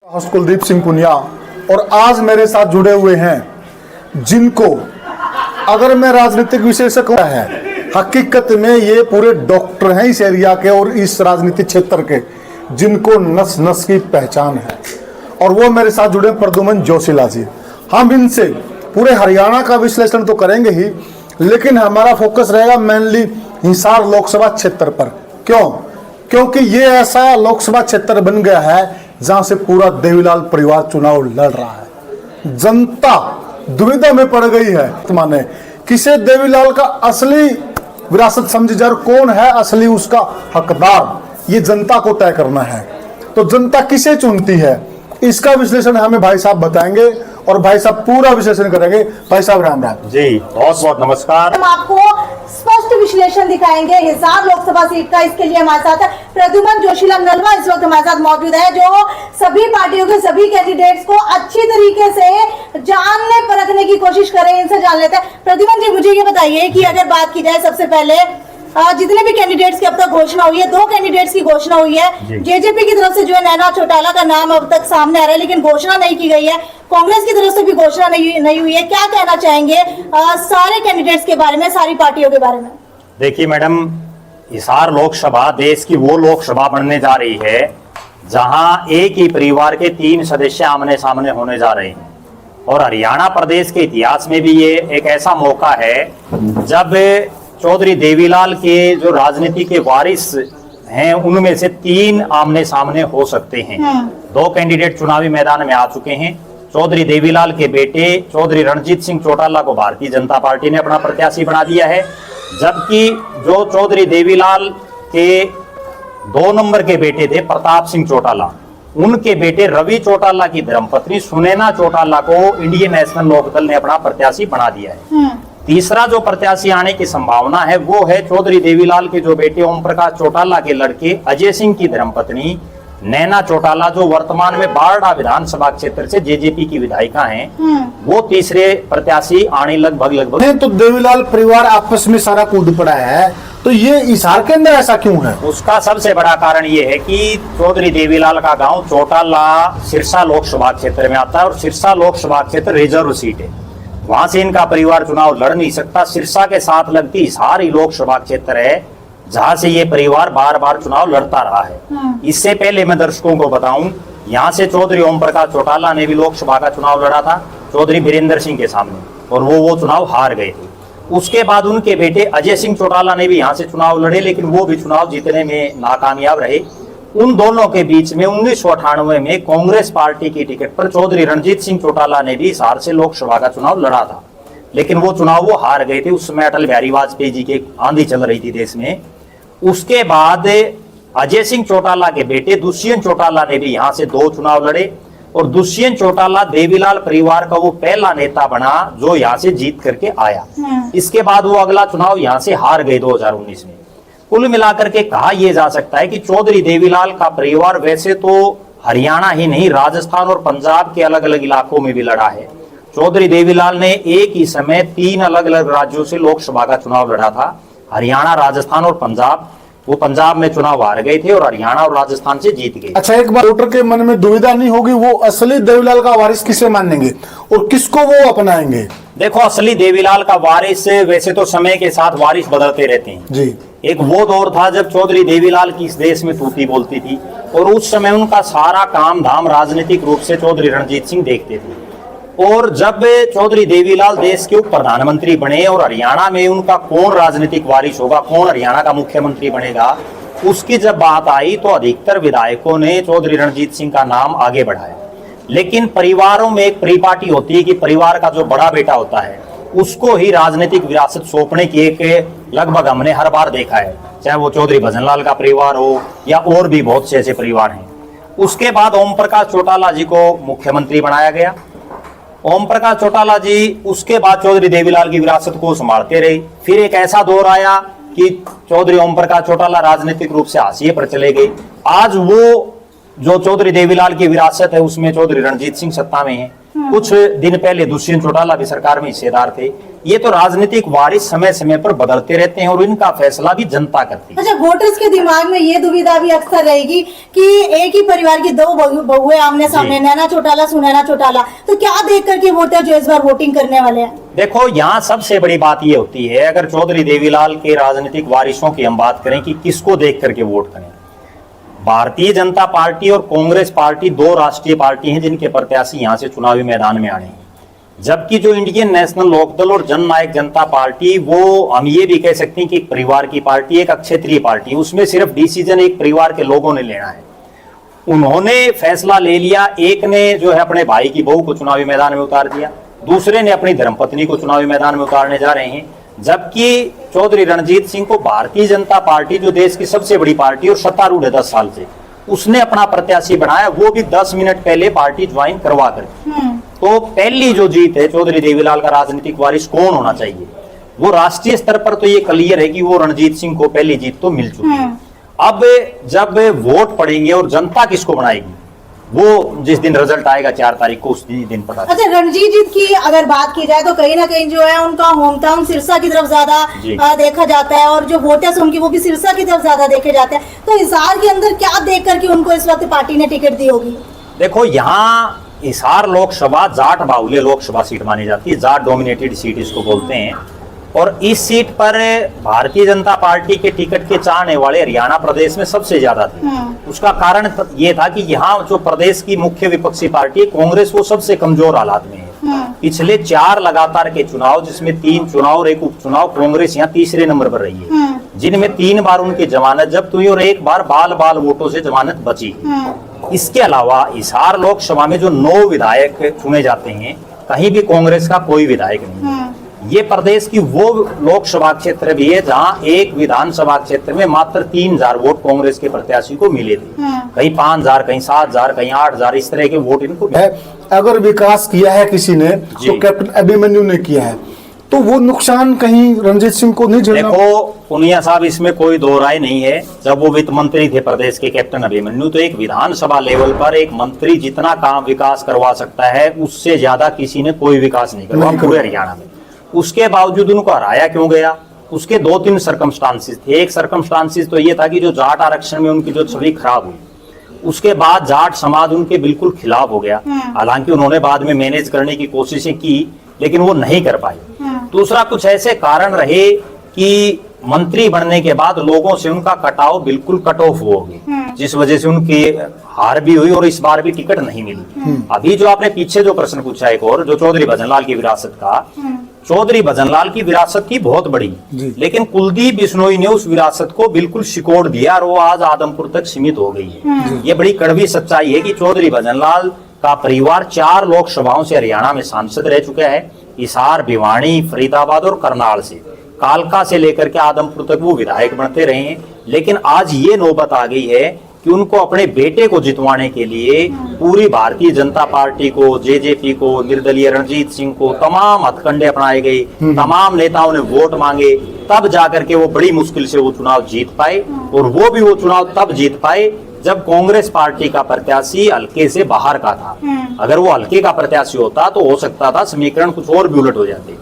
कुलदीप सिंह पुनिया और आज मेरे साथ जुड़े हुए हैं जिनको अगर मैं राजनीतिक विशेषज्ञ है, हकीकत में ये पूरे डॉक्टर हैं इस एरिया के और इस राजनीतिक क्षेत्र के, जिनको नस नस की पहचान है। और वो मेरे साथ जुड़े प्रद्युमन जोशीला जी। हम इनसे पूरे हरियाणा का विश्लेषण तो करेंगे ही, लेकिन हमारा फोकस रहेगा मेनली हिसार लोकसभा क्षेत्र पर। क्यों? क्योंकि ये ऐसा लोकसभा क्षेत्र बन गया है जहां से पूरा देवीलाल परिवार चुनाव लड़ रहा है। जनता दुविधा में पड़ गई है माने किसे देवीलाल का असली विरासत समझी जाए, कौन है असली उसका हकदार, ये जनता को तय करना है। तो जनता किसे चुनती है, इसका विश्लेषण हमें भाई साहब बताएंगे और भाई साहब पूरा विश्लेषण करेंगे। भाई साहब राम राम जी, बहुत बहुत नमस्कार। हम आपको स्पष्ट विश्लेषण दिखाएंगे हिसार लोकसभा सीट का। इसके लिए हमारे साथ प्रद्युमन जोशीला नलवा इस वक्त हमारे साथ मौजूद है, जो सभी पार्टियों के सभी कैंडिडेट्स को अच्छी तरीके से जानने परखने की कोशिश कर रहे हैं। इनसे जान लेते हैं। प्रद्युमन जी, मुझे ये बताइए कि अगर बात की जाए सबसे पहले जितने भी कैंडिडेट्स की अब तक घोषणा हुई है, 2 कैंडिडेट्स की घोषणा हुई है। जेजेपी की तरफ से जो है नैना चौटाला का नाम अब तक सामने आ रहा है, लेकिन घोषणा नहीं की गई है। कांग्रेस की तरफ से भी घोषणा नहीं हुई है। क्या कहना चाहेंगे सारे कैंडिडेट्स के बारे में, सारी पार्टियों के बारे में? देखिए मैडम, हिसार लोकसभा देश की वो लोकसभा बनने जा रही है जहां एक ही परिवार के 3 सदस्य आमने सामने होने जा रहे हैं। और हरियाणा प्रदेश के इतिहास में भी ये एक ऐसा मौका है जब चौधरी देवीलाल के जो राजनीति के वारिस हैं उनमें से 3 आमने सामने हो सकते हैं। 2 कैंडिडेट चुनावी मैदान में आ चुके हैं। चौधरी देवीलाल के बेटे चौधरी रणजीत सिंह चौटाला को भारतीय जनता पार्टी ने अपना प्रत्याशी बना दिया है, जबकि जो चौधरी देवीलाल के 2 नंबर के बेटे थे प्रताप सिंह चौटाला, उनके बेटे रवि चौटाला की धर्मपत्नी सुनैना चौटाला को इंडियन नेशनल लोकदल ने अपना प्रत्याशी बना दिया है। तीसरा जो प्रत्याशी आने की संभावना है वो है चौधरी देवीलाल के जो बेटे ओम प्रकाश चौटाला के लड़के अजय सिंह की धर्मपत्नी नैना चौटाला, जो वर्तमान में बारडा विधानसभा क्षेत्र से जेजेपी की विधायिका हैं। वो तीसरे प्रत्याशी आने लगभग तो देवीलाल परिवार आपस में सारा कूद पड़ा है, तो ये हिसार के अंदर ऐसा क्यों है? उसका सबसे बड़ा कारण ये है कि चौधरी देवीलाल का गांव चौटाला सिरसा लोकसभा क्षेत्र में आता है और सिरसा लोकसभा क्षेत्र रिजर्व सीट है। वहां से इनका परिवार चुनाव लड़ नहीं सकता। सिरसा के साथ लगती हिसार ही लोकसभा क्षेत्र है जहां से ये परिवार बार बार चुनाव लड़ता रहा है। इससे पहले मैं दर्शकों को बताऊं, यहाँ से चौधरी ओम प्रकाश चौटाला ने भी लोकसभा का चुनाव लड़ा था चौधरी वीरेंद्र सिंह के सामने, और वो चुनाव हार गए थे। उसके बाद उनके बेटे अजय सिंह चौटाला ने भी यहाँ से चुनाव लड़े, लेकिन वो भी चुनाव जीतने में नाकामयाब रहे। उन दोनों के बीच में 1998 में कांग्रेस पार्टी की टिकट पर चौधरी रणजीत सिंह चौटाला ने भी हिसार से लोकसभा का चुनाव लड़ा था, लेकिन वो चुनाव वो हार गए थे। उस समय अटल बिहारी वाजपेयी जी की आंधी चल रही थी देश में। उसके बाद अजय सिंह चौटाला के बेटे दुष्यंत चौटाला ने भी यहाँ से 2 चुनाव लड़े, और दुष्यंत चौटाला देवीलाल परिवार का वो पहला नेता बना जो यहाँ से जीत करके आया। इसके बाद वो अगला चुनाव यहाँ से हार गए 2019 में। कुल मिलाकर के कहा यह जा सकता है कि चौधरी देवीलाल का परिवार वैसे तो हरियाणा ही नहीं, राजस्थान और पंजाब के अलग अलग इलाकों में भी लड़ा है। चौधरी देवीलाल ने एक ही समय 3 अलग अलग राज्यों से लोकसभा का चुनाव लड़ा था, हरियाणा, राजस्थान और पंजाब। वो पंजाब में चुनाव हार गए थे और हरियाणा और राजस्थान से जीत गए। अच्छा, एक बार वोटर के मन में दुविधा नहीं होगी, वो असली देवीलाल का वारिस किसे मानेंगे और किसको वो अपनाएंगे? देखो, असली देवीलाल का वारिस वैसे तो समय के साथ वारिस बदलते रहते हैं जी। एक वो दौर था जब चौधरी देवीलाल की इस देश में तूती बोलती थी, और उस समय उनका सारा काम धाम राजनीतिक रूप से चौधरी रणजीत सिंह देखते थे। और जब चौधरी देवीलाल देश के उप प्रधानमंत्री बने और हरियाणा में उनका कौन राजनीतिक वारिस होगा, कौन हरियाणा का मुख्यमंत्री बनेगा, उसकी जब बात आई तो अधिकतर विधायकों ने चौधरी रणजीत सिंह का नाम आगे बढ़ाया। लेकिन परिवारों में एक परिपाटी होती है कि परिवार का जो बड़ा बेटा होता है उसको ही राजनीतिक विरासत सौंपने की एक लगभग हमने हर बार देखा है, चाहे वो चौधरी भजनलाल का परिवार हो या और भी बहुत से ऐसे परिवार हैं। उसके बाद ओम प्रकाश चौटाला जी को मुख्यमंत्री बनाया गया। ओम प्रकाश चौटाला जी उसके बाद चौधरी देवीलाल की विरासत को संभालते रहे। फिर एक ऐसा दौर आया कि चौधरी ओम प्रकाश चौटाला राजनीतिक रूप से हाशिए पर चले गए। आज वो जो चौधरी देवीलाल की विरासत है उसमें चौधरी रणजीत सिंह सत्ता में है। कुछ दिन पहले दुष्यंत चौटाला भी सरकार में हिस्सेदार थे। ये तो राजनीतिक वारिस समय समय पर बदलते रहते हैं और इनका फैसला भी जनता करती है। अच्छा, वोटर्स के दिमाग में ये दुविधा भी अक्सर रहेगी कि एक ही परिवार की दो बहुएं आमने सामने, नैना चौटाला सुनैना चौटाला, तो क्या देख करके वोटर जो इस बार वोटिंग करने वाले हैं? देखो, यहाँ सबसे बड़ी बात ये होती है, अगर चौधरी देवीलाल के राजनीतिक वारिसों की हम बात करें कि किसको देख करके वोट करें, भारतीय जनता पार्टी और कांग्रेस पार्टी दो राष्ट्रीय पार्टी हैं जिनके प्रत्याशी यहाँ से चुनावी मैदान में आने हैं। जबकि जो इंडियन नेशनल लोकदल और जननायक जनता पार्टी, वो हम ये भी कह सकते हैं कि एक परिवार की पार्टी, एक अक्षेत्रीय पार्टी, उसमें सिर्फ डिसीजन एक परिवार के लोगों ने लेना है। उन्होंने फैसला ले लिया, एक ने जो है अपने भाई की बहू को चुनावी मैदान में उतार दिया, दूसरे ने अपनी धर्मपत्नी को चुनावी मैदान में उतारने जा रहे हैं। जबकि चौधरी रणजीत सिंह को भारतीय जनता पार्टी, जो देश की सबसे बड़ी पार्टी और सत्तारूढ़ है 10 साल से, उसने अपना प्रत्याशी बनाया, वो भी 10 मिनट पहले पार्टी ज्वाइन करवा कर। तो पहली जो जीत है चौधरी देवीलाल का राजनीतिक वारिस कौन होना चाहिए, वो राष्ट्रीय स्तर पर तो ये क्लियर है कि वो रणजीत सिंह को पहली जीत तो मिल चुकी है। अब जब वोट पड़ेंगे और जनता किसको बनाएगी, वो जिस दिन रिजल्ट आएगा 4 तारीख को, उस दिन पता चलेगा। अच्छा, रणजीत जी की अगर बात की जाए तो कहीं ना कहीं जो है उनका होम टाउन सिरसा की तरफ ज्यादा देखा जाता है, और जो वोटर्स उनकी वो भी सिरसा की तरफ ज्यादा देखे जाते हैं। तो हिसार के अंदर क्या देख करके उनको इस वक्त पार्टी ने टिकट दी होगी? देखो, यहाँ हिसार लोकसभा जाट बाहुल्य लोकसभा सीट मानी जाती है, जाट डोमिनेटेड सीट इसको बोलते हैं। और इस सीट पर भारतीय जनता पार्टी के टिकट के चाहने वाले हरियाणा प्रदेश में सबसे ज्यादा थे। उसका कारण ये था कि यहाँ जो प्रदेश की मुख्य विपक्षी पार्टी कांग्रेस, वो सबसे कमजोर हालात में है। पिछले 4 लगातार के चुनाव, जिसमें 3 चुनाव और एक उपचुनाव, कांग्रेस यहाँ तीसरे नंबर पर रही है, जिनमें 3 बार उनकी जमानत जब्त हुई और 1 बार बाल वोटों से जमानत बची। इसके अलावा हिसार लोकसभा में जो 9 विधायक चुने जाते हैं, कहीं भी कांग्रेस का कोई विधायक नहीं है। ये प्रदेश की वो लोकसभा क्षेत्र भी है जहां एक विधानसभा क्षेत्र में मात्र 3000 वोट कांग्रेस के प्रत्याशी को मिले थे। कहीं 5000, कहीं 7000, कहीं 8000, इस तरह के वोट इनको है। अगर विकास किया है किसी ने तो कैप्टन अभिमन्यु ने किया है, तो वो नुकसान कहीं रणजीत सिंह को नहीं झेलना? देखो पुनिया साहब, इसमें कोई दो राय नहीं है। जब वो वित्त मंत्री थे प्रदेश के कैप्टन अभिमन्यु, तो एक विधानसभा लेवल पर एक मंत्री जितना काम विकास करवा सकता है, उससे ज्यादा किसी ने कोई विकास नहीं करवा पूरे हरियाणा में। उसके बावजूद उनको हराया क्यों गया? उसके 2-3 सर्कमस्टांसिस थे। एक सर्कमस्टांसिस तो ये था कि जो जाट आरक्षण में उनकी जो छवि खराब हुई, उसके बाद जाट समाज उनके बिल्कुल खिलाफ हो गया। हालांकि उन्होंने बाद में मैनेज करने की कोशिशें की, लेकिन वो नहीं कर पाए। दूसरा, कुछ ऐसे कारण रहे कि मंत्री बनने के बाद लोगों से उनका कटाव बिल्कुल कट ऑफ हो गई, जिस वजह से उनकी हार भी हुई और इस बार भी टिकट नहीं मिली। अभी जो आपने पीछे जो प्रश्न पूछा एक और, जो चौधरी भजनलाल की विरासत का, चौधरी भजनलाल की विरासत थी बहुत बड़ी, लेकिन कुलदीप बिश्नोई ने उस विरासत को बिल्कुल सिकोड़ दिया और वो आज आदमपुर तक सीमित हो गई है। ये बड़ी कड़वी सच्चाई है कि चौधरी भजनलाल का परिवार 4 लोकसभाओं से हरियाणा में सांसद रह चुका है। हिसार, भिवानी, फरीदाबाद और करनाल से, कालका से लेकर के आदमपुर तक वो विधायक बनते रहे हैं। लेकिन आज ये नौबत आ गई है कि उनको अपने बेटे को जितवाने के लिए पूरी भारतीय जनता पार्टी को, जेजेपी को, निर्दलीय रणजीत सिंह को तमाम हथकंडे अपनाए गए, तमाम नेताओं ने वोट मांगे, तब जाकर के वो बड़ी मुश्किल से वो चुनाव जीत पाए। और वो भी वो चुनाव तब जीत पाए जब कांग्रेस पार्टी का प्रत्याशी हल्के से बाहर का था। अगर वो हल्के का प्रत्याशी होता तो हो सकता था समीकरण कुछ और भी उलट हो जाते।